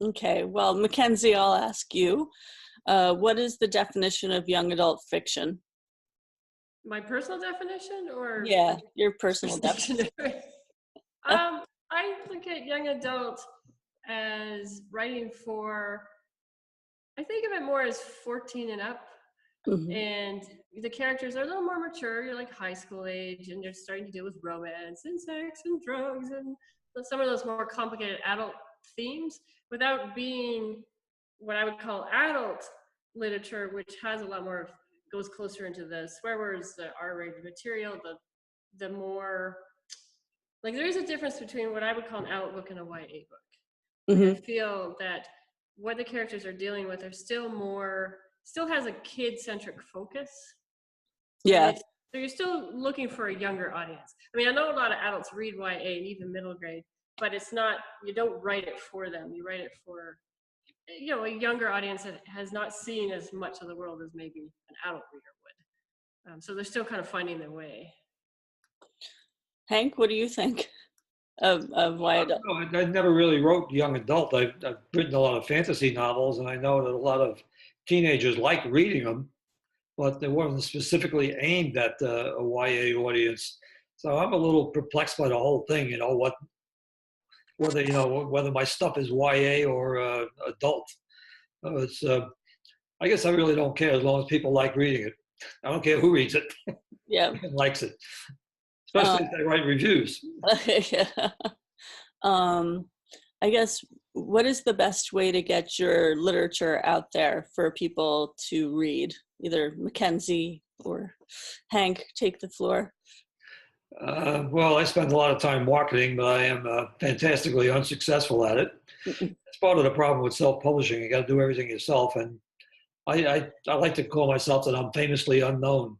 Okay, well, Mackenzie, I'll ask you, what is the definition of young adult fiction? My personal definition or Yeah, like your personal definition. dictionary? I look at young adult as writing for, I think of it more as 14 and up. Mhm. And the characters are a little more mature. You're like high school age, and they're starting to deal with romance and sex and drugs and some of those more complicated adult themes without being what I would call adult literature, which has a lot more, goes closer into the swear words, the R-rated material, the more, like there is a difference between what I would call an adult book and a YA book. Like I Mhm. feel that what the characters are dealing with are still has a kid-centric focus, and Yeah. it's so you're still looking for a younger audience. I mean, I know a lot of adults read YA and even middle grade, but it's not, you don't write it for them. You write it for, a younger audience that has not seen as much of the world as maybe an adult reader would. So they're still kind of finding their way. Hank, what do you think of why adult? No, I never really wrote young adult. I've written a lot of fantasy novels, and I know that a lot of teenagers like reading them, but they weren't specifically aimed at a YA audience. So I'm a little perplexed by the whole thing. Whether my stuff is YA or adult. It's I guess I really don't care as long as people like reading it. I don't care who reads it Yeah. and likes it, Uh, especially if they write reviews. yeah. Um, I guess, what is the best way to get your literature out there for people to read? Either Mackenzie or Hank, take the floor. Well, I spend a lot of time marketing, but I am fantastically unsuccessful at it. That's part of the problem with self-publishing. You got to do everything yourself, and I like to call myself that I'm famously unknown.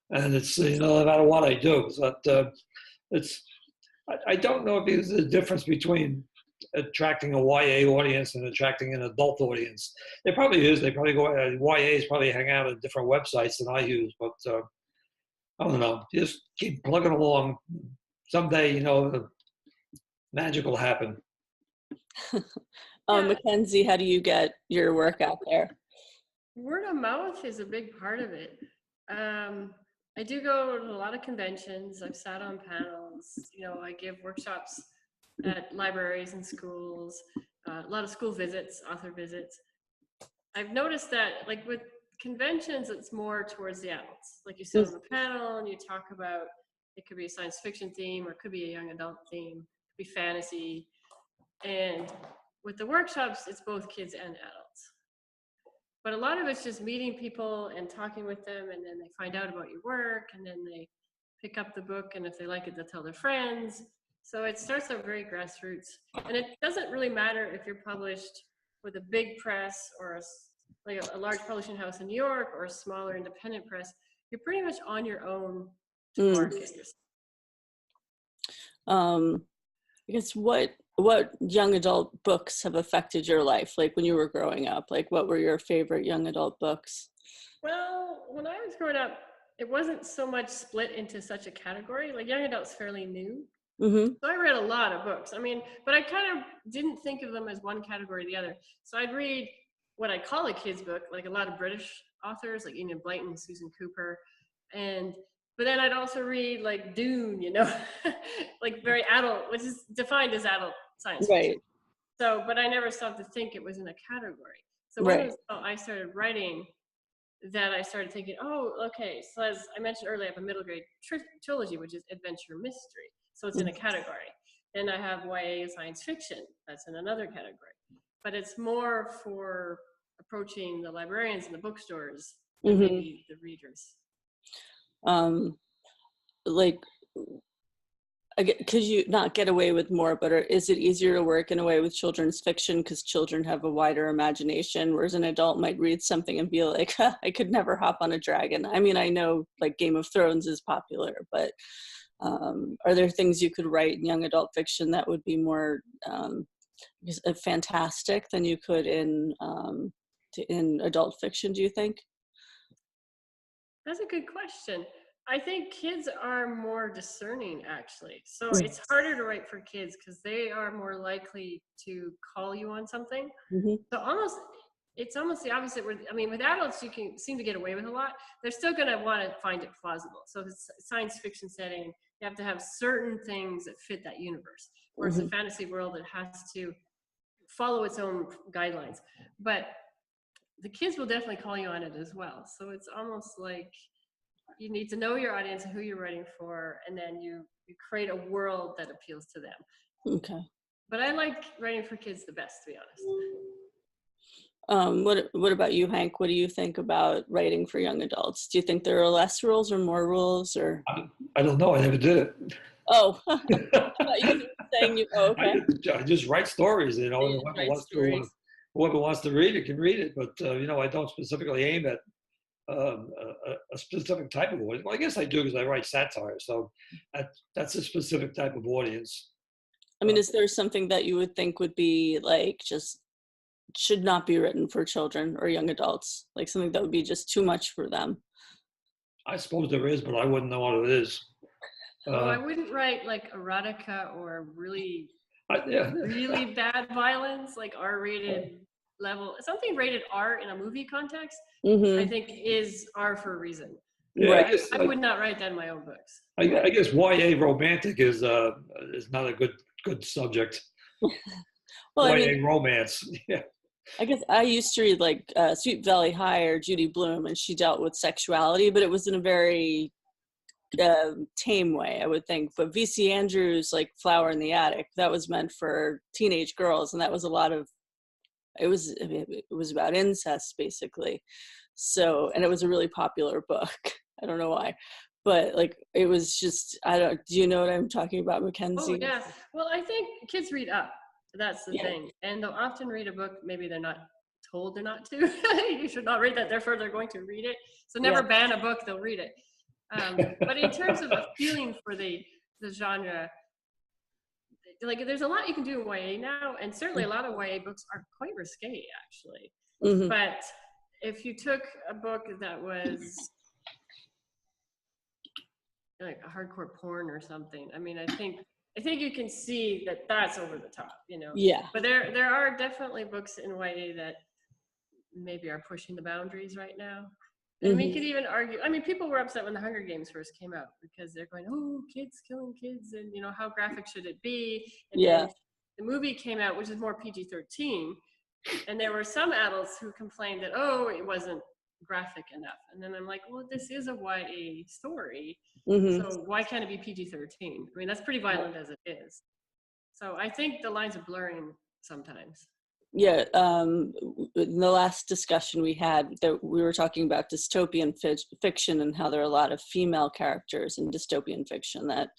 And it's no matter what I do, but it's I don't know if there's a difference between attracting a YA audience and attracting an adult audience. There probably is. They probably go YAs probably hang out at different websites than I use, but I don't know. Just keep plugging along. Someday, the magic will happen. Yeah, Mackenzie, how do you get your work out there? word of mouth is a big part of it. I do go to a lot of conventions. I've sat on panels. I give workshops at libraries and schools, a lot of school visits, author visits. I've noticed that, like with conventions, it's more towards the adults. Like you sit on the panel and you talk about, it could be a science fiction theme or it could be a young adult theme, it could be fantasy. And with the workshops, it's both kids and adults. But a lot of it's just meeting people and talking with them, and then they find out about your work, and then they pick up the book, and if they like it, they'll tell their friends. So it starts out very grassroots. And it doesn't really matter if you're published with a big press or like a large publishing house in New York or a smaller independent press. You're pretty much on your own to market yourself. I guess what young adult books have affected your life, like when you were growing up? Like, what were your favorite young adult books? Well, when I was growing up, it wasn't so much split into such a category. Like young adult's fairly new. Mm-hmm. So I read a lot of books. I mean, but I kind of didn't think of them as one category or the other. So I'd read what I call a kid's book, like a lot of British authors like Enid Blyton, Susan Cooper. But then I'd also read like Dune, like very adult, which is defined as adult science fiction. Right. So, but I never stopped to think it was in a category. So when I started writing, that I started thinking, oh, okay. So as I mentioned earlier, I have a middle grade trilogy, which is adventure mystery. So it's in a category. Then I have YA science fiction. That's in another category. But it's more for approaching the librarians and the bookstores than maybe the readers. Like, could you not get away with more, but is it easier to work in a way with children's fiction because children have a wider imagination, whereas an adult might read something and be like, I could never hop on a dragon? I mean, I know like Game of Thrones is popular, but are there things you could write in young adult fiction that would be more fantastic than you could in adult fiction, do you think? That's a good question. I think kids are more discerning, actually. So it's harder to write for kids because they are more likely to call you on something. Mm-hmm. So it's almost the opposite. I mean, with adults, you can seem to get away with a lot. They're still going to want to find it plausible. So if it's a science fiction setting, you have to have certain things that fit that universe. Whereas Mm-hmm. a fantasy world, it has to follow its own guidelines. But the kids will definitely call you on it as well. So it's almost like you need to know your audience and who you're writing for, and then you create a world that appeals to them. Okay. But I like writing for kids the best, to be honest. What about you, Hank? What do you think about writing for young adults? Do you think there are less rules or more rules, or? I don't know. I never did it. Oh, I thought you were saying you. Oh, okay. I just write stories, you know, and whoever wants to read it can read it. But you know, I don't specifically aim at a specific type of audience. Well, I guess I do because I write satire, so that's a specific type of audience. I mean, is there something that you would think would be like just should not be written for children or young adults, like something that would be just too much for them? I suppose there is, but I wouldn't know what it is. I wouldn't write like erotica or really bad violence, like R-rated level. Something rated R in a movie context, I think is R for a reason. Yeah, right. I would not write that in my own books. I guess YA romantic is not a good subject. Well, YA I mean, romance. Yeah. I guess I used to read like Sweet Valley High or Judy Blume, and she dealt with sexuality, but it was in a very tame way, I would think. But V.C. Andrews, like Flower in the Attic, that was meant for teenage girls, and that was a lot of. It was about incest, basically. So, and it was a really popular book. I don't know why, but like it was just. Do you know what I'm talking about, Mackenzie? Oh yeah. Well, I think kids read up. That's the thing. And they'll often read a book, maybe they're not told they're not to. You should not read that, therefore they're going to read it. So never ban a book, they'll read it. But in terms of a feeling for the genre, like there's a lot you can do in YA now, and certainly a lot of YA books are quite risque, actually. Mm-hmm. But if you took a book that was like a hardcore porn or something, I mean, I think you can see that that's over the top, you know. Yeah. But there are definitely books in YA that maybe are pushing the boundaries right now. And we could even argue, I mean, people were upset when the Hunger Games first came out because they're going, oh, kids killing kids, and, you know, how graphic should it be? And then the movie came out, which is more PG-13, and there were some adults who complained that, oh, it wasn't graphic enough. And then I'm like, well, this is a YA story, so why can't it be PG-13? I mean, that's pretty violent as it is. So I think the lines are blurring sometimes. Yeah, in the last discussion we had, that we were talking about dystopian fiction and how there are a lot of female characters in dystopian fiction that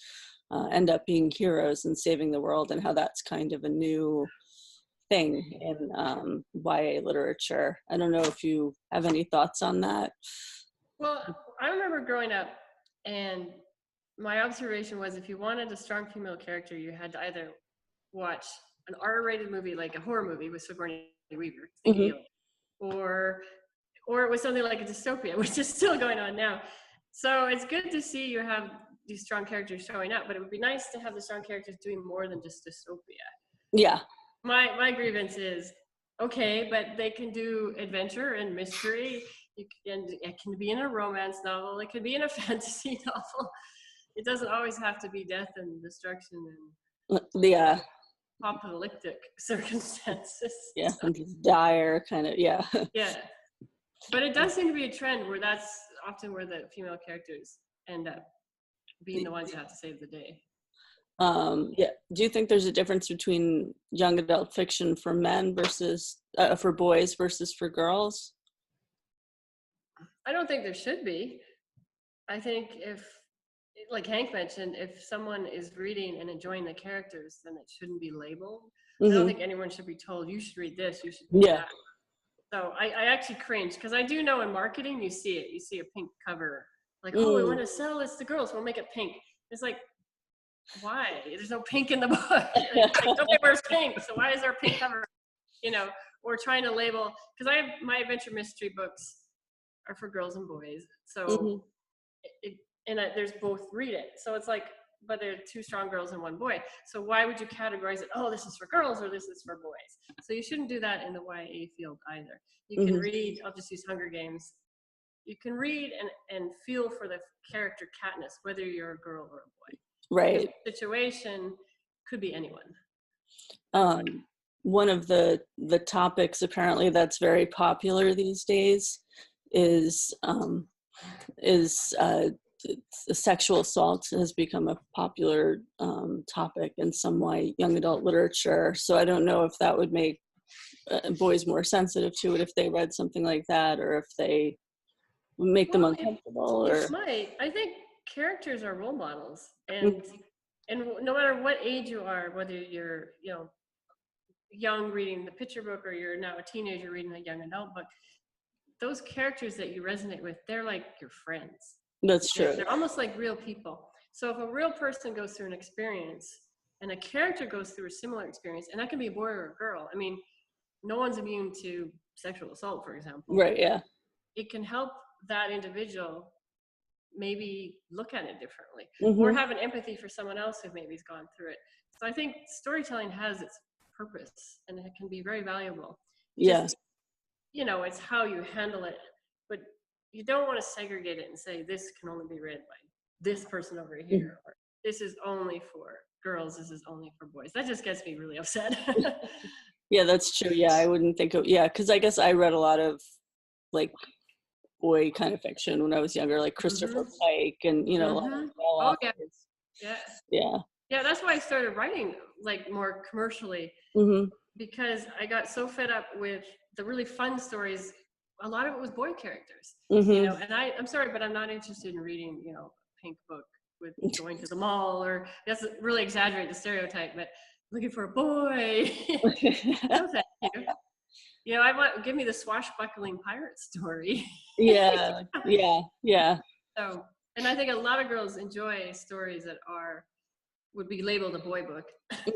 end up being heroes and saving the world, and how that's kind of a new thing in YA literature. I don't know if you have any thoughts on that. Well, I remember growing up, and my observation was if you wanted a strong female character, you had to either watch an R-rated movie, like a horror movie with Sigourney Weaver, or it was something like a dystopia, which is still going on now. So it's good to see you have these strong characters showing up, but it would be nice to have the strong characters doing more than just dystopia. Yeah. My grievance is, okay, but they can do adventure and mystery. It can be in a romance novel. It can be in a fantasy novel. It doesn't always have to be death and destruction and apocalyptic circumstances. Yeah, dire kind of, yeah. Yeah. But it does seem to be a trend where that's often where the female characters end up being the ones who have to save the day. Yeah. Do you think there's a difference between young adult fiction for men versus for boys versus for girls? I don't think there should be. I think if, like Hank mentioned, if someone is reading and enjoying the characters, then it shouldn't be labeled. I don't think anyone should be told, you should read this, you should read that. So I actually cringe, because I do know in marketing, you see it. You see a pink cover. Like, oh, we want to sell this to girls, we'll make it pink. It's like, why? There's no pink in the book. Like, nobody wears pink, so why is there a pink cover? You know, or trying to label, because my adventure mystery books are for girls and boys. So and there's both read it. So it's like, but there are two strong girls and one boy. So why would you categorize it? Oh, this is for girls or this is for boys. So you shouldn't do that in the YA field either. You can read, I'll just use Hunger Games. You can read and feel for the character Katniss, whether you're a girl or a boy. Right. The situation could be anyone. One of the topics apparently that's very popular these days is sexual assault has become a popular topic in some young adult literature. So I don't know if that would make boys more sensitive to it if they read something like that, or if they make them uncomfortable. It might. I think characters are role models, and no matter what age you are, whether you're young reading the picture book or you're now a teenager reading a young adult book, those characters that you resonate with, they're like your friends. That's true. They're almost like real people. So if a real person goes through an experience and a character goes through a similar experience, and that can be a boy or a girl, I mean, no one's immune to sexual assault, for example. Right, yeah. It can help that individual maybe look at it differently, or have an empathy for someone else who maybe has gone through it. So I think storytelling has its purpose, and it can be very valuable. Yes. It's how you handle it, but you don't want to segregate it and say this can only be read by this person over here, or this is only for girls, this is only for boys. That just gets me really upset. Yeah, that's true. Yeah, I wouldn't think of, because I guess I read a lot of like boy kind of fiction when I was younger, like Christopher Pike and oh yeah. That's why I started writing like more commercially, because I got so fed up with the really fun stories. A lot of it was boy characters, and I'm sorry, but I'm not interested in reading Pink book with going to the mall, or that's really exaggerate the stereotype, but looking for a boy. No, thank you. Give me the swashbuckling pirate story. Yeah. So, and I think a lot of girls enjoy stories that would be labeled a boy book.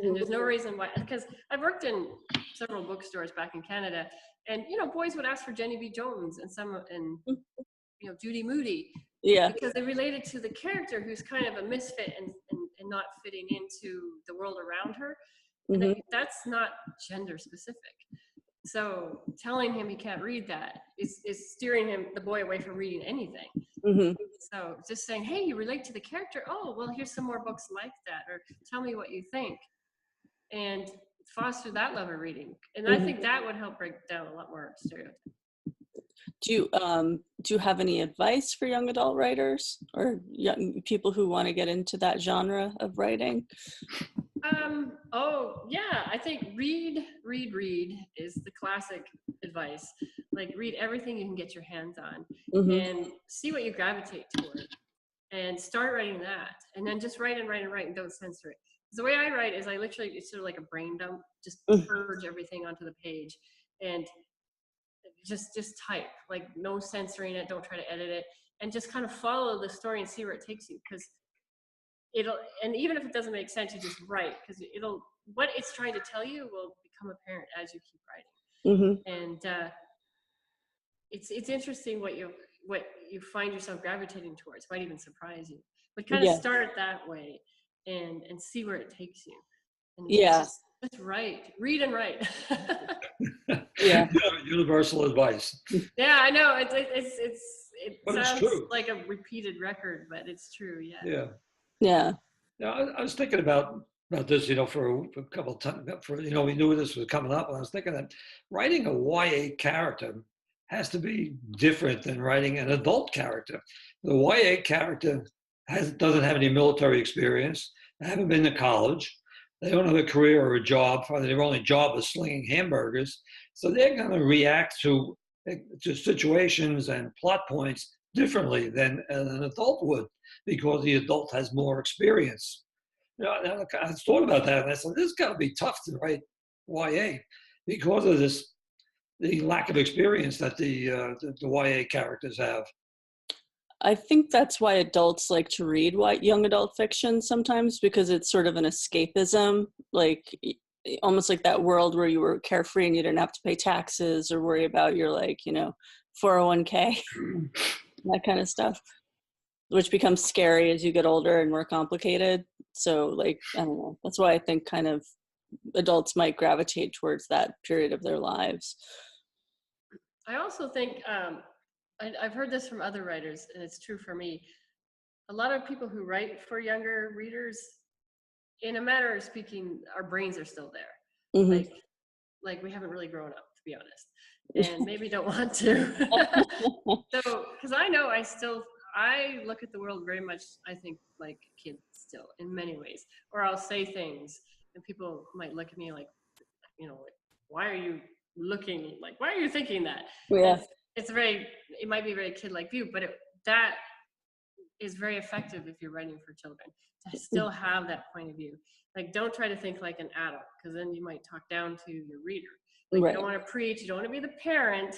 And there's no reason why, because I've worked in several bookstores back in Canada, and boys would ask for Jenny B. Jones and Judy Moody. Yeah. Because they related to the character who's kind of a misfit and not fitting into the world around her. And that's not gender specific. So telling him he can't read that is steering the boy away from reading anything. So just saying, hey, you relate to the character? Oh, well, here's some more books like that, or tell me what you think. And foster that love of reading. And I think that would help break down a lot more stereotypes. Do you have any advice for young adult writers or young people who want to get into that genre of writing? I think read is the classic advice. Like, read everything you can get your hands on and see what you gravitate toward, and start writing that, and then just write and don't censor it. The way I write is it's sort of like a brain dump, just purge everything onto the page and just type, like no censoring it, don't try to edit it, and just kind of follow the story and see where it takes you, because and even if it doesn't make sense, you just write, because what it's trying to tell you will become apparent as you keep writing. And it's interesting what you find yourself gravitating towards. Might even surprise you, but kind of start that way and see where it takes you. And just read and write. Universal advice. Yeah, I know it sounds true. like a repeated record, but it's true. Yeah. I was thinking about this, for a couple of times. We knew this was coming up, and I was thinking that writing a YA character has to be different than writing an adult character. The YA character doesn't have any military experience. They haven't been to college. They don't have a career or a job. Their only job is slinging hamburgers. So they're going to react to situations and plot points differently than an adult would, because the adult has more experience. I thought about that, and I said, this has got to be tough to write YA because of the lack of experience that the YA characters have. I think that's why adults like to read young adult fiction sometimes, because it's sort of an escapism, like almost like that world where you were carefree and you didn't have to pay taxes or worry about your 401k, that kind of stuff. which becomes scary as you get older and more complicated. So like, I don't know, that's why I think kind of adults might gravitate towards that period of their lives. I also think, I've heard this from other writers, and it's true for me. A lot of people who write for younger readers, in a manner of speaking, our brains are still there. Mm-hmm. Like we haven't really grown up, to be honest, and maybe don't want to. So, because I know I look at the world very much, I think, like kids still in many ways. Or I'll say things and people might look at me like, like, why are you thinking that? Yeah. It might be a very kid-like view, but that is very effective if you're writing for children, to still have that point of view. Like, don't try to think like an adult, because then you might talk down to your reader. Like, right. You don't want to preach, you don't want to be the parent.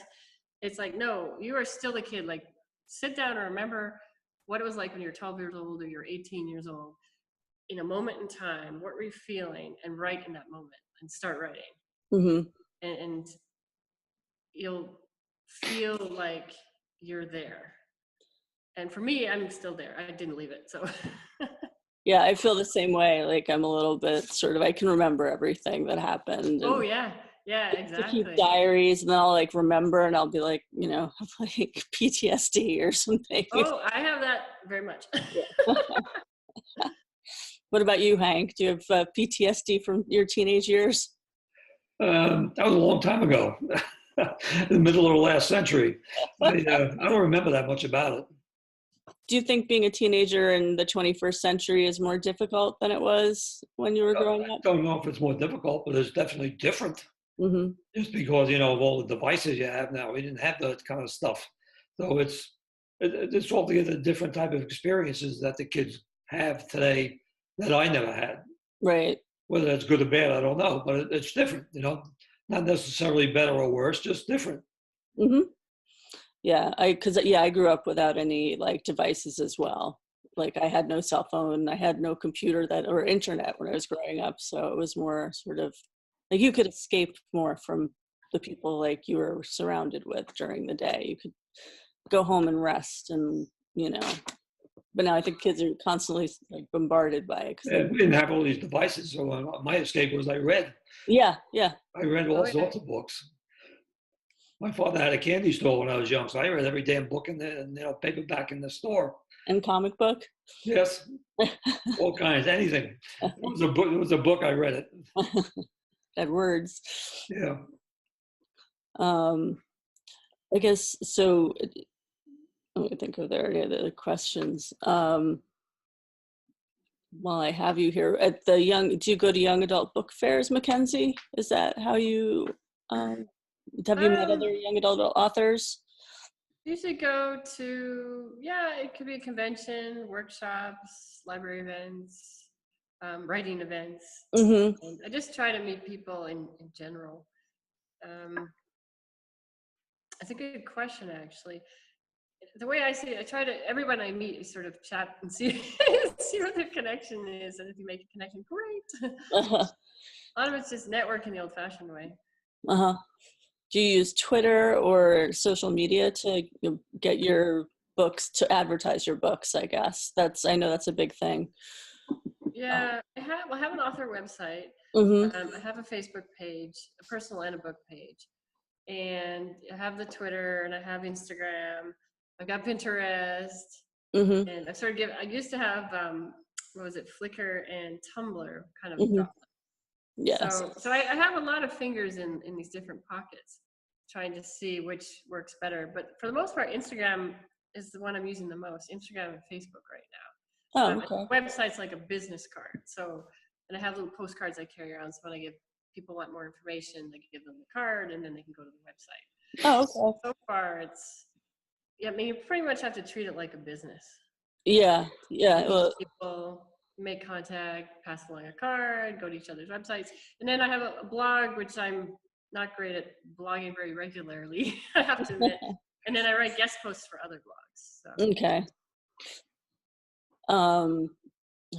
It's like, no, you are still the kid. Like, sit down and remember what it was like when you're 12 years old or you're 18 years old. In a moment in time, what were you feeling? And write in that moment and start writing. Mm-hmm. And you'll feel like you're there. And for me, I'm still there. I didn't leave it, so. Yeah, I feel the same way. Like I'm a little bit sort of, I can remember everything that happened. Oh yeah, exactly. To keep diaries, and then I'll like remember, and I'll be like, like PTSD or something. Oh, I have that very much. What about you, Hank? Do you have PTSD from your teenage years? That was a long time ago, in the middle of the last century. I don't remember that much about it. Do you think being a teenager in the 21st century is more difficult than it was when you were growing up? I don't know if it's more difficult, but it's definitely different. Mm-hmm. Just because, of all the devices you have now, we didn't have that kind of stuff. So it's altogether different type of experiences that the kids have today that I never had. Right. Whether that's good or bad, I don't know, but it's different, not necessarily better or worse, just different. Mm-hmm. Yeah, I grew up without any like devices as well. Like I had no cell phone, I had no computer or internet when I was growing up. So it was more sort of like you could escape more from the people like you were surrounded with during the day. You could go home and rest, and but now I think kids are constantly like bombarded by it. We didn't have all these devices, so my escape was I read. Yeah. I read all sorts of books. My father had a candy store when I was young, so I read every damn book in the paperback in the store. And comic book? Yes, all kinds, anything. It was a book. It was a book. I read it. Had words. Yeah. I guess so. Let me think of any other questions. While I have you here, do you go to young adult book fairs, Mackenzie? Is that how you? Have you met other young adult authors? Usually go to, it could be a convention, workshops, library events, writing events. Mm-hmm. And I just try to meet people in general. That's a good question, actually. The way I see it, I try to, everyone I meet, sort of chat and see what the connection is. And if you make a connection, great. Uh-huh. A lot of it's just networking the old-fashioned way. Uh-huh. Do you use Twitter or social media to get your books, to advertise your books, I guess? I know that's a big thing. Yeah, I have an author website. Mm-hmm. I have a Facebook page, a personal and a book page. And I have the Twitter, and I have Instagram. I've got Pinterest. Mm-hmm. And I used to have, Flickr and Tumblr kind of Mm-hmm. dropped. Yes. So I have a lot of fingers in these different pockets, trying to see which works better. But for the most part, Instagram is the one I'm using the most. Instagram and Facebook right now. Oh, okay. Website's like a business card. And I have little postcards I carry around. So when people want more information, I can give them the card, and then they can go to the website. Oh, okay. So far, you pretty much have to treat it like a business. Yeah. Well, people make contact, pass along a card, go to each other's websites. And then I have a blog, which I'm not great at blogging very regularly, I have to admit. And then I write guest posts for other blogs. So. Okay. I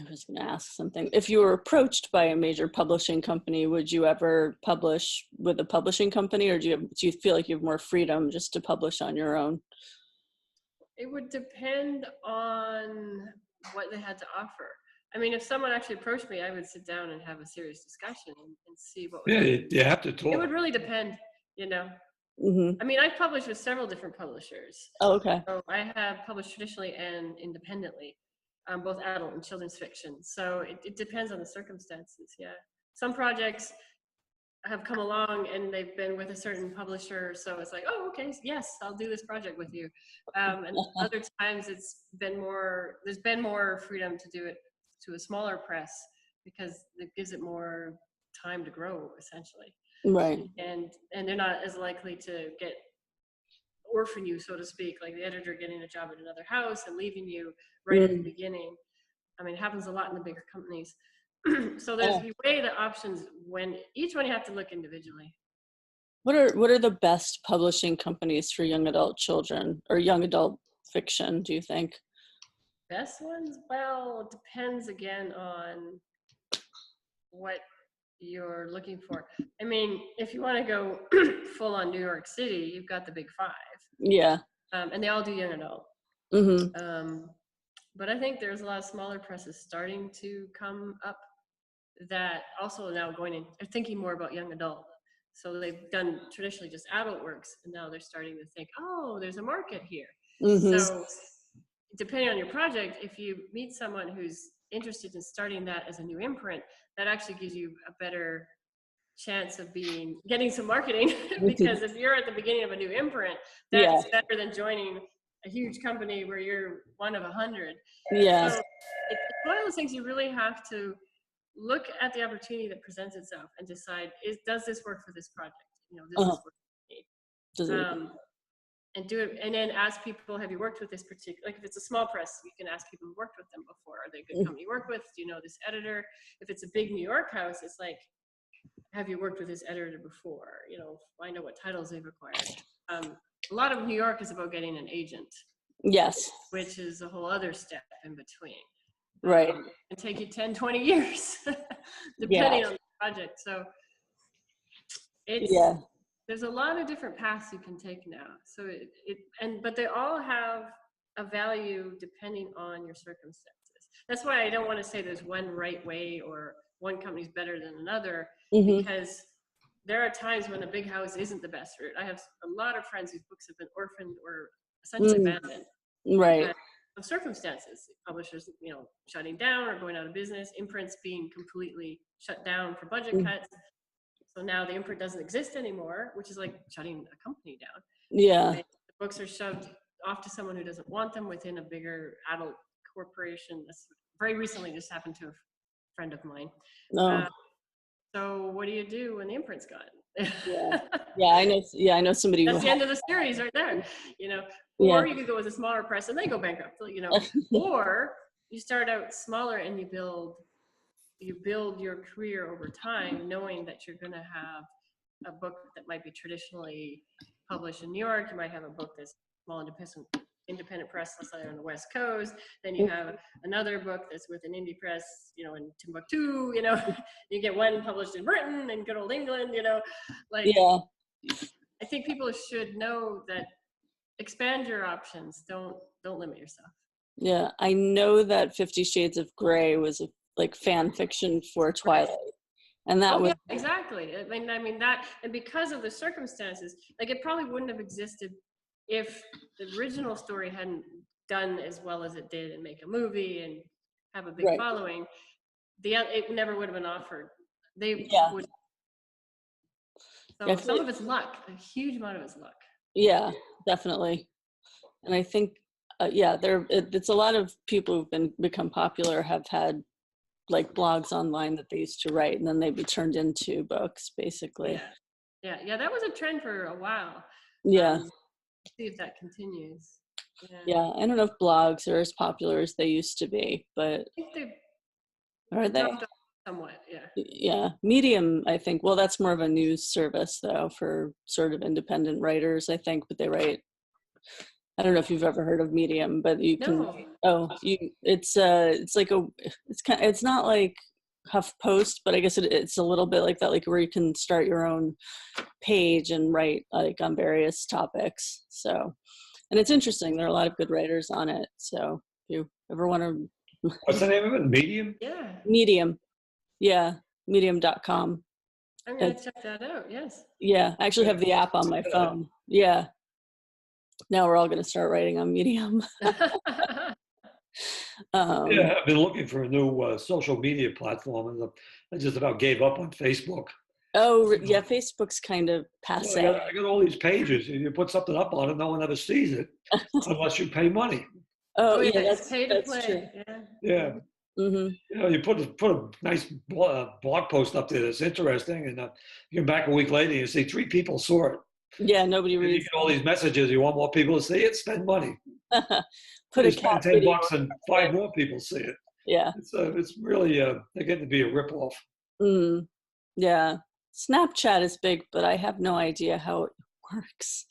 was going to ask something. If you were approached by a major publishing company, would you ever publish with a publishing company, or do you feel like you have more freedom just to publish on your own? It would depend on what they had to offer. I mean, if someone actually approached me, I would sit down and have a serious discussion and see what was. Yeah, you have to It talk. would really depend, you know. Mm-hmm. I mean, I've published with several different publishers. Oh, okay. So I have published traditionally and independently, both adult and children's fiction. So it depends on the circumstances. Yeah. Some projects have come along and they've been with a certain publisher. So it's like, oh, okay, yes, I'll do this project with you. And other times there's been more freedom to do it to a smaller press because it gives it more time to grow, essentially. Right. And they're not as likely to orphan you, so to speak, like the editor getting a job at another house and leaving you right at the beginning. I mean, it happens a lot in the bigger companies. So you weigh the options when each one you have to look individually. What are the best publishing companies for young adult children or young adult fiction, do you think? Best ones? Well, it depends again on what you're looking for. I mean, if you want to go full on New York City, you've got the big five. Yeah. And they all do young adult. Mm-hmm. But I think there's a lot of smaller presses starting to come up that also now are thinking more about young adult. So they've done traditionally just adult works, and now they're starting to think, oh, there's a market here. Mm-hmm. So depending on your project, if you meet someone who's interested in starting that as a new imprint, that actually gives you a better chance of getting some marketing. Because if you're at the beginning of a new imprint, that's better than joining a huge company where you're one of 100. Yeah. So it's one of those things you really have to look at the opportunity that presents itself and decide, does this work for this project? Does this work for me? And do it, and then ask people, have you worked with this particular, like if it's a small press, you can ask people who worked with them before. Are they a good company to work with? Do you know this editor? If it's a big New York house, it's like, have you worked with this editor before? Find out what titles they've acquired. A lot of New York is about getting an agent. Yes. Which is a whole other step in between. Right. And take you 10, 20 years, depending on the project. So there's a lot of different paths you can take now. So but they all have a value depending on your circumstances. That's why I don't want to say there's one right way or one company's better than another, because there are times when a big house isn't the best route. I have a lot of friends whose books have been orphaned or essentially abandoned. Right. Of circumstances, publishers, shutting down or going out of business, imprints being completely shut down for budget cuts. So now the imprint doesn't exist anymore, which is like shutting a company down. Yeah. The books are shoved off to someone who doesn't want them within a bigger adult corporation. This very recently just happened to a friend of mine. No. So what do you do when the imprint's gone? I know. Yeah, I know somebody. That's the end of the series right there. Or you could go with a smaller press and they go bankrupt. Or you start out smaller and you build your career over time, knowing that you're going to have a book that might be traditionally published in New York. You might have a book that's small independent press, let's say on the West Coast. Then you have another book that's with an indie press, in Timbuktu. You get one published in Britain and good old England. I think people should know that. Expand your options. Don't limit yourself. Yeah, I know that 50 Shades of Grey was like fan fiction for Twilight, and that was exactly. I mean that, and because of the circumstances, like it probably wouldn't have existed if the original story hadn't done as well as it did and make a movie and have a big following. It never would have been offered. They would. So some of it's luck. A huge amount of it's luck. Yeah, definitely. And I think, it's a lot of people who've become popular have had like blogs online that they used to write, and then they'd be turned into books, basically. Yeah. That was a trend for a while. Yeah. See if that continues. Yeah. I don't know if blogs are as popular as they used to be, but I think are they? Somewhat, yeah. Yeah, Medium, I think. Well, that's more of a news service, though, for sort of independent writers, I think. But they write. I don't know if you've ever heard of Medium, but you can. No. Oh, it's like it's not like HuffPost, but I guess it's a little bit like that, like where you can start your own page and write like on various topics. So, and it's interesting. There are a lot of good writers on it. So if you ever want to What's the name of it? Medium? Yeah, Medium. Yeah, medium.com. I'm going to check that out. Yes. Yeah, I actually have the app on my phone. Yeah. Now we're all going to start writing on Medium. Yeah, I've been looking for a new social media platform, and I just about gave up on Facebook. Oh, yeah, Facebook's kind of Well, passe. I got all these pages. You put something up on it, no one ever sees it unless you pay money. Oh, yeah, yeah, it's pay to that's play. true. Yeah. Mm-hmm. You know, you put a nice blog post up there that's interesting, and you come back a week later, and you see 3 people saw it. Yeah, nobody And you reads. get all these messages. You want more people to see it? Spend money. Put You a spend cat $10 video. and 5 more people see it. Yeah. It's really they're getting to be a ripoff. Mm. Yeah. Snapchat is big, but I have no idea how it works.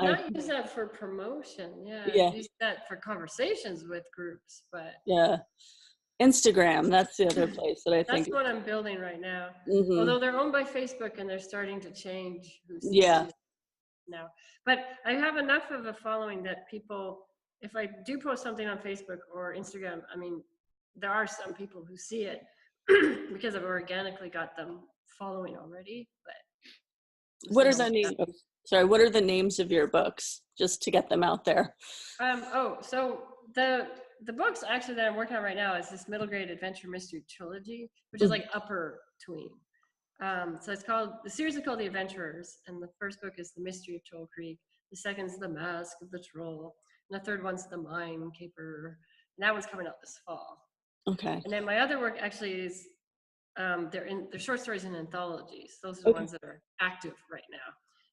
Not use that for promotion. Yeah. Use that for conversations with groups, but Yeah. Instagram, that's the other place that I think. that's what I'm building right now. Mm-hmm. Although they're owned by Facebook and they're starting to change who sees Yeah. it now. But I have enough of a following that people, if I do post something on Facebook or Instagram, I mean, there are some people who see it because I've organically got them following already. But What are the names? Sorry, what are the names of your books, just to get them out there? So the books actually that I'm working on right now is this middle grade adventure mystery trilogy, which is like upper tween. So the series is called The Adventurers, and the first book is The Mystery of Troll Creek. The second is The Mask of the Troll, and the third one's The Mine Caper, and that one's coming out this fall. Okay. And then my other work actually is they're short stories in anthologies. Those are the ones that are active right now.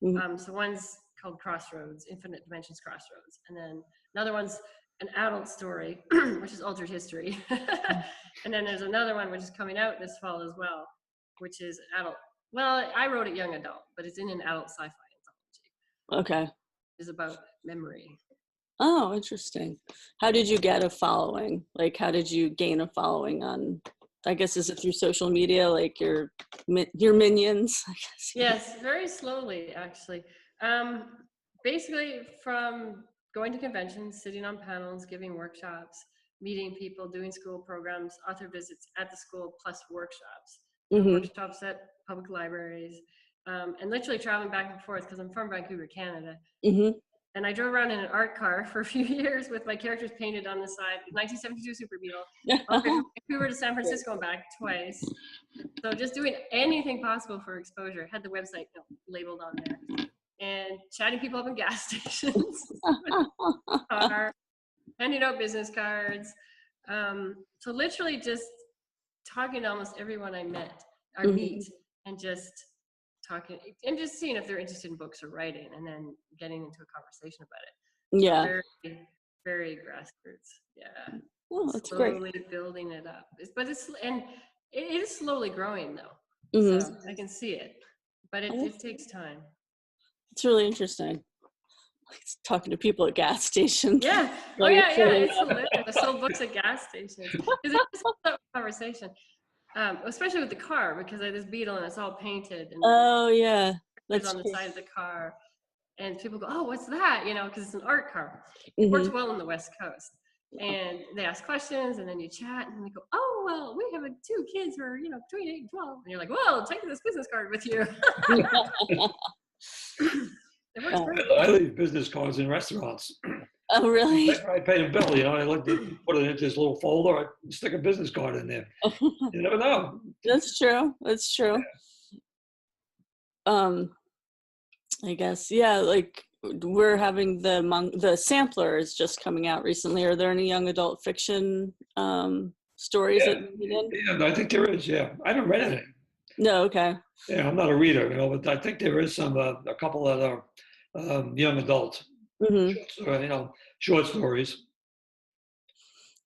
Mm-hmm. So one's called Crossroads, Infinite Dimensions Crossroads, and then another one's an adult story, which is Altered History, and then there's another one which is coming out this fall as well, which is adult. Well, I wrote it young adult, but it's in an adult sci-fi anthology. Okay. It's about memory. Oh, interesting. How did you get a following? Like, how did you gain a following on, I guess, is it through social media, like your minions, I guess? Yes, very slowly, actually. Basically from going to conventions, sitting on panels, giving workshops, meeting people, doing school programs, author visits at the school, plus workshops. Mm-hmm. Workshops at public libraries, and literally traveling back and forth because I'm from Vancouver, Canada. Mm-hmm. And I drove around in an art car for a few years with my characters painted on the side. 1972 Super Beetle. From Vancouver to San Francisco and back twice. So just doing anything possible for exposure. Had the website labeled on there. And chatting people up in gas stations. Handing out business cards. So literally just talking to almost everyone I meet, and just talking and just seeing if they're interested in books or writing, and then getting into a conversation about it. Yeah. So very, very grassroots. Yeah. Oh, that's slowly great. Building it up. But it is slowly growing though. Mm-hmm. So I can see it, but it takes time. It's really interesting. Like talking to people at gas stations. Yeah. Oh yeah. It's hilarious. I sold books at gas stations because it's a conversation. Especially with the car, because I have this Beetle and it's all painted. And oh yeah, that's on the side of the car, and people go, "Oh, what's that?" Because it's an art car. It works well on the West Coast, and they ask questions, and then you chat, and they go, "Oh, well, we have 2 kids who are between 8 and 12," and you're like, "Well, take this business card with you." It works great. I leave business cards in restaurants. Oh, really? I pay a bill, I like to put it into this little folder. I stick a business card in there. You never know. That's true. That's true. I guess, yeah, like we're having the sampler is just coming out recently. Are there any young adult fiction stories that you read in? Yeah, I think there is, yeah. I haven't read anything. No, okay. Yeah, I'm not a reader, but I think there is a couple that are young adult. Mm-hmm. Short stories.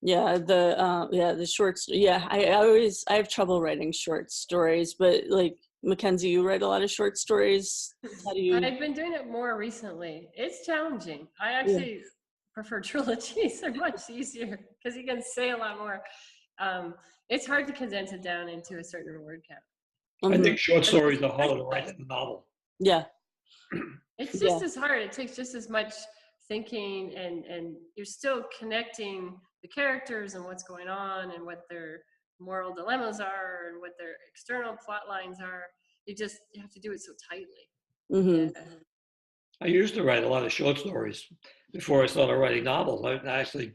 Yeah, the shorts. Yeah, I have trouble writing short stories, but like Mackenzie, you write a lot of short stories. How do you? I've been doing it more recently. It's challenging. I actually prefer trilogies. They're much easier because you can say a lot more. It's hard to condense it down into a certain word count. I think short stories are harder to write than a novel. Yeah. It's just as hard. It takes just as much thinking, and you're still connecting the characters and what's going on and what their moral dilemmas are and what their external plot lines are. You have to do it so tightly. Mm-hmm. Yeah. I used to write a lot of short stories before I started writing novels. I actually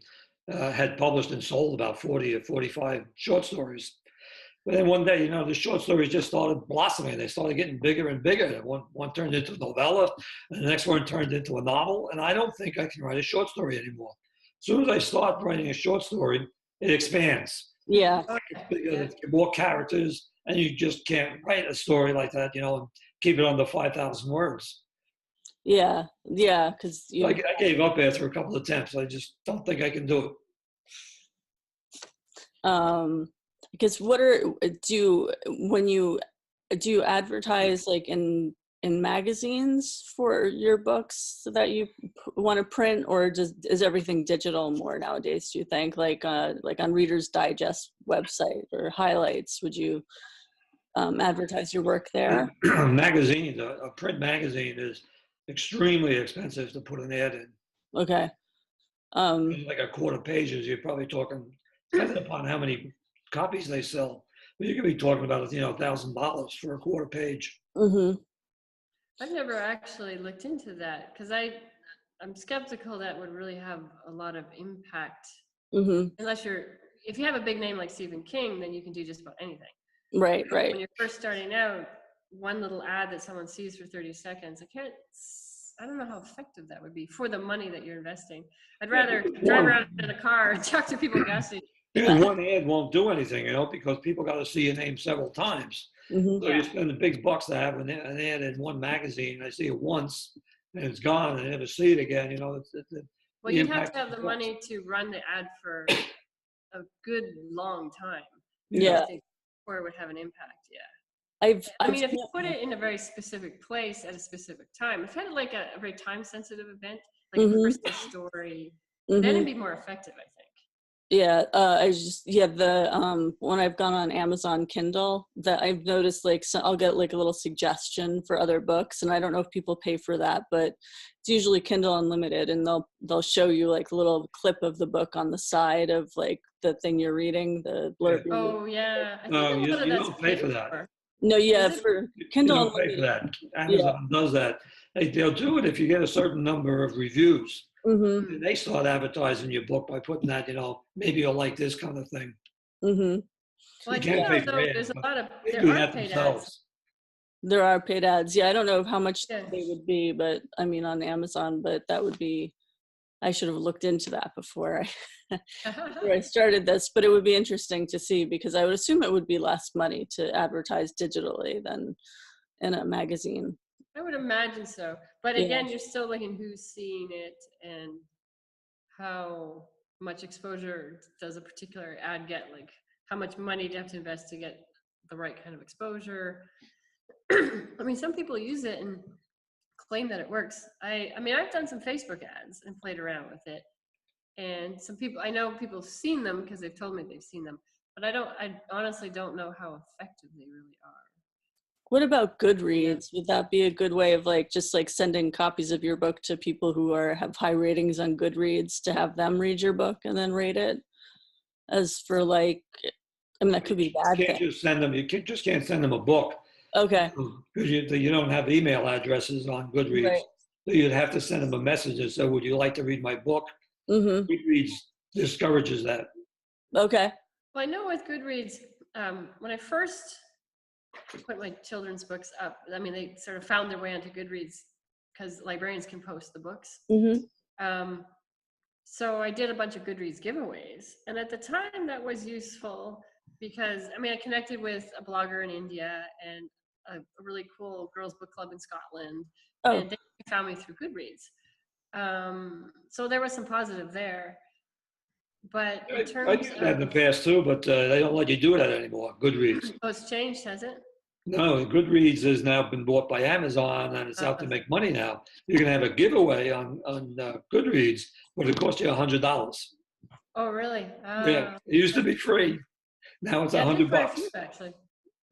had published and sold about 40 or 45 short stories. But then one day, the short stories just started blossoming. They started getting bigger and bigger. One turned into a novella, and the next one turned into a novel. And I don't think I can write a short story anymore. As soon as I start writing a short story, it expands. Yeah. It's bigger, it's more characters, and you just can't write a story like that, and keep it under 5,000 words. Yeah. Yeah. Because I gave up after a couple of attempts. I just don't think I can do it. Because do you advertise like in magazines for your books that you want to print, or is everything digital more nowadays, do you think, like on Reader's Digest website or highlights? Would you advertise your work there? Magazines, a print magazine is extremely expensive to put an ad in. Okay. Like a quarter pages, you're probably talking, depending upon how many copies they sell, but you could be talking about $1,000 for a quarter page. Mm-hmm. I've never actually looked into that because I'm skeptical that would really have a lot of impact. Mm-hmm. Unless if you have a big name like Stephen King, then you can do just about anything. Right. When you're first starting out, one little ad that someone sees for 30 seconds, I don't know how effective that would be for the money that you're investing. I'd rather drive around in a car and talk to people at gas stations. Even one ad won't do anything, because people got to see your name several times. Mm-hmm. So you spend the big bucks to have an ad in one magazine. I see it once, and it's gone, and I never see it again. Well, you'd have to have the money to run the ad for a good long time. Yeah. Before it would have an impact. Yeah. I mean, if you put it in a very specific place at a specific time, if you had like a very time-sensitive event, like a Christmas story, then it'd be more effective, I think. Yeah, the when I've gone on Amazon Kindle, that I've noticed I'll get like a little suggestion for other books, and I don't know if people pay for that, but it's usually Kindle Unlimited, and they'll show you like a little clip of the book on the side of like the thing you're reading, the blurb. Yeah. Oh yeah, I No, you don't pay for that. No, yeah, for Kindle you don't pay for that. Amazon does that. They'll do it if you get a certain number of reviews. Mm-hmm. And they start advertising your book by putting that, maybe you'll like this kind of thing. Mm-hmm. Well, I do know though, there's a lot of there are paid ads. There are paid ads. Yeah, I don't know how much they would be, but I mean on Amazon, but that would be, I should have looked into that before I started this, but it would be interesting to see, because I would assume it would be less money to advertise digitally than in a magazine. I would imagine so. But again, you're still looking who's seeing it and how much exposure does a particular ad get, like how much money do you have to invest to get the right kind of exposure. I mean, some people use it and claim that it works. I mean, I've done some Facebook ads and played around with it. And I know people have seen them because they've told me they've seen them, but I honestly don't know how effective they really are. What about Goodreads? Would that be a good way of just sending copies of your book to people who have high ratings on Goodreads to have them read your book and then rate it? As for I mean, that could be bad. You can't just send them. You just can't send them a book. Okay. Because you don't have email addresses on Goodreads. Right. So you'd have to send them a message that said, "Would you like to read my book?" Mm-hmm. Goodreads discourages that. Okay. Well, I know with Goodreads, when I first put my children's books up, I mean, they sort of found their way onto Goodreads because librarians can post the books. Mm-hmm. So I did a bunch of Goodreads giveaways. And at the time that was useful because, I mean, I connected with a blogger in India and a really cool girls book club in Scotland. Oh. And they found me through Goodreads. So there was some positive there. But in terms I did that in the past too, but they don't let you do that anymore, Goodreads. Oh, it's changed, has it? No, Goodreads has now been bought by Amazon and it's out to make money now. You can have a giveaway on Goodreads, but it costs you $100. Oh, really? Yeah, it used to be free. Now it's $100. Actually.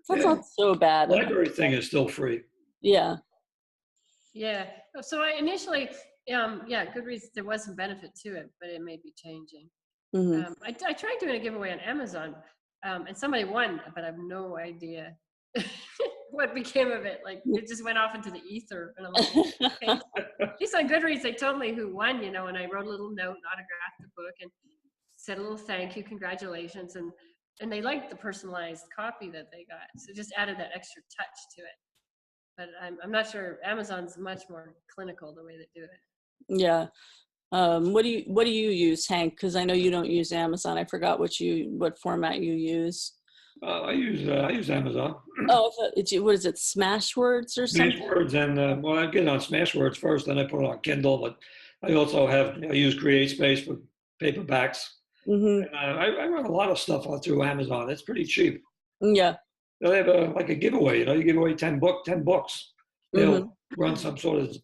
That's not so bad. The library thing is still free. Yeah. Yeah. So I initially, Goodreads, there was some benefit to it, but it may be changing. I tried doing a giveaway on Amazon, and somebody won, but I have no idea what became of it. Like, it just went off into the ether, and I'm like, okay. At least on Goodreads, they told me who won, and I wrote a little note and autographed the book and said a little thank you, congratulations, and they liked the personalized copy that they got, so just added that extra touch to it. But I'm not sure. Amazon's much more clinical the way they do it. Yeah. What do you use, Hank? Because I know you don't use Amazon. I forgot what format you use. I use Amazon. Oh, what is it? Smashwords or something? Smashwords, and well, I get on Smashwords first, then I put it on Kindle. But I also I use CreateSpace for paperbacks. And, I run a lot of stuff through Amazon. It's pretty cheap. Yeah. They have like a giveaway. You give away 10 books. They'll run some sort of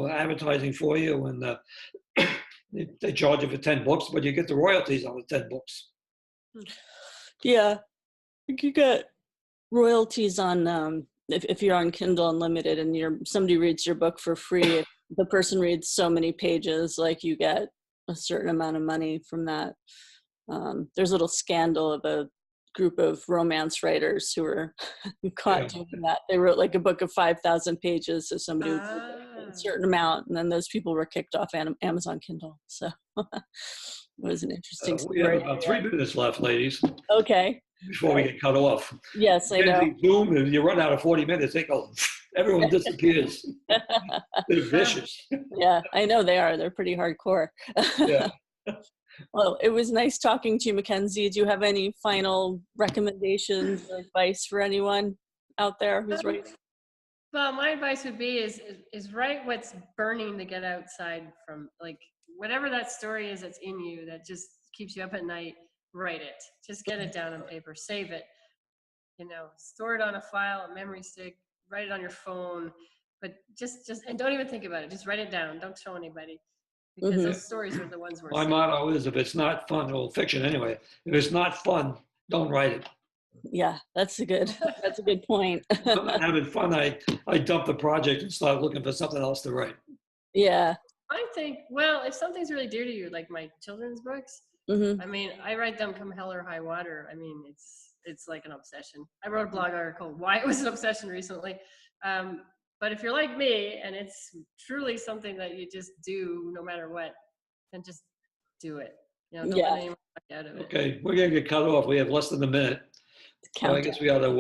advertising for you, and they charge you for 10 books, but you get the royalties on the 10 books. Yeah, I think you get royalties on if you're on Kindle Unlimited and somebody reads your book for free. If the person reads so many pages, like, you get a certain amount of money from that. There's a little scandal of a group of romance writers who were caught doing that. They wrote like a book of 5,000 pages, so somebody would get a certain amount, and then those people were kicked off Amazon Kindle. So it was an interesting story. We have about 3 minutes left, ladies. Okay. Before we get cut off. Yes, I know. Zoom, if you run out of 40 minutes, everyone disappears. They're vicious. Yeah, I know they are. They're pretty hardcore. Yeah. Well, it was nice talking to you, Mackenzie. Do you have any final recommendations or advice for anyone out there who's writing? Well, my advice would be is write what's burning to get outside from, like, whatever that story is that's in you that just keeps you up at night. Write it. Just get it down on paper. Save it. Store it on a file, a memory stick. Write it on your phone. But just and don't even think about it. Just write it down. Don't show anybody. Because those stories are the ones we're My motto is, if it's not fun, well, fiction anyway, if it's not fun, don't write it. Yeah, that's a good point. If I'm not having fun, I dump the project and start looking for something else to write. Yeah. I think, well, if something's really dear to you, like my children's books, I mean, I write them come hell or high water. I mean, it's like an obsession. I wrote a blog article why it was an obsession recently. But if you're like me and it's truly something that you just do no matter what, then just do it. Don't let anyone back out of it. Okay, we're gonna get cut off. We have less than a minute. So I guess we got to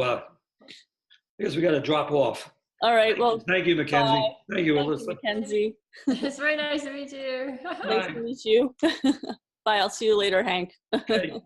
drop off. All right. Well, thank you, Mackenzie. Bye. Thank you, Elissa. Mackenzie. It's very nice to meet you. Nice to meet you. Bye. I'll see you later, Hank. Okay.